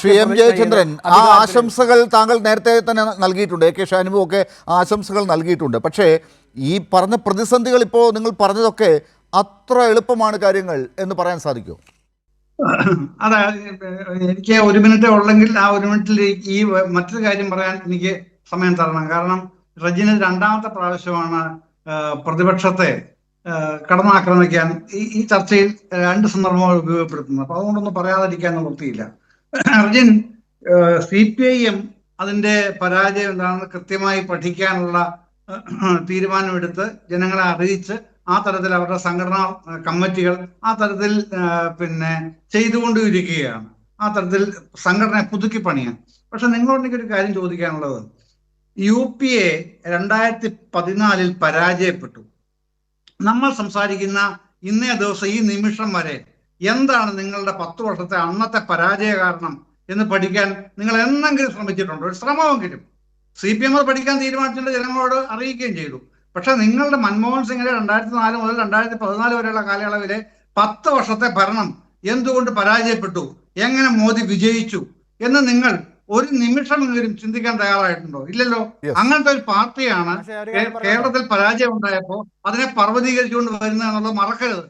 Shri M Jayachandran, ആ ആശംസകൾ താങ്കൾ നേരത്തെ തന്നെ നൽകിയിട്ടുണ്ട്. AK ഷാനിമും ഒക്കെ ആശംസകൾ നൽകിയിട്ടുണ്ട്. പക്ഷേ ഈ പറഞ്ഞ പ്രതിസന്ധികൾ ഇപ്പോൾ നിങ്ങൾ പറഞ്ഞതൊക്കെ അത്ര എളുപ്പമാണ് കാര്യങ്ങൾ എന്ന് പറയാൻ സാധിക്കുമോ? അതെ, എനിക്ക് 1 മിനിറ്റ് ഉള്ളെങ്കിൽ ആ 1 മിനിറ്റിൽ ഈ മറ്റൊരു കാര്യം പറയാൻ എനിക്ക് സമയം തരണം. കാരണം റജിന് രണ്ടാമത്തെ പ്രാവശ്യമാണ് പ്രതിപക്ഷത്തെ കടന്നാക്രമിക്കാൻ ഈ ചർച്ചയിൽ 2 സന്ദർഭങ്ങൾ ഉപയോഗപ്പെടുത്തുന്നത്. അപ്പൊ അതുകൊണ്ടൊന്നും പറയാതിരിക്കാൻ നിവൃത്തിയില്ല. റജിൻ, CPIM അതിന്റെ പരാജയം എന്താണെന്ന് കൃത്യമായി പഠിക്കാനുള്ള തീരുമാനമെടുത്ത് ജനങ്ങളെ അറിയിച്ച് ആ തരത്തിൽ അവരുടെ സംഘടനാ കമ്മിറ്റികൾ ആ തരത്തിൽ ചെയ്തുകൊണ്ടിരിക്കുകയാണ്. ആ തരത്തിൽ സംഘടനയെ പുതുക്കി പണിയാൻ. പക്ഷെ നിങ്ങളോട് എനിക്കൊരു കാര്യം ചോദിക്കാനുള്ളത്, UPA 2014 പരാജയപ്പെട്ടു. നമ്മൾ സംസാരിക്കുന്ന ഇന്നേ ദിവസം ഈ നിമിഷം വരെ എന്താണ് നിങ്ങളുടെ 10 വർഷത്തെ അന്നത്തെ പരാജയ കാരണം എന്ന് പഠിക്കാൻ നിങ്ങൾ എന്തെങ്കിലും ശ്രമിച്ചിട്ടുണ്ടോ? ഒരു ശ്രമമെങ്കിലും. CPM അത് പഠിക്കാൻ തീരുമാനിച്ചിട്ട് ജനങ്ങളോട് അറിയിക്കുകയും ചെയ്തു. പക്ഷെ നിങ്ങളുടെ മൻമോഹൻ സിംഗിന്റെ 2004 മുതൽ 2014 വരെയുള്ള കാലയളവിലെ 10 വർഷത്തെ ഭരണം എന്തുകൊണ്ട് പരാജയപ്പെട്ടു, എങ്ങനെ മോദി വിജയിച്ചു എന്ന് നിങ്ങൾ ഒരു നിമിഷമെങ്കിലും ചിന്തിക്കാൻ തയ്യാറായിട്ടുണ്ടോ? ഇല്ലല്ലോ. അങ്ങനത്തെ ഒരു പാർട്ടിയാണ് കേരളത്തിൽ പരാജയം ഉണ്ടായപ്പോ അതിനെ പർവ്വതീകരിച്ചുകൊണ്ട് വരുന്നത് എന്നുള്ളത് മറക്കരുത്.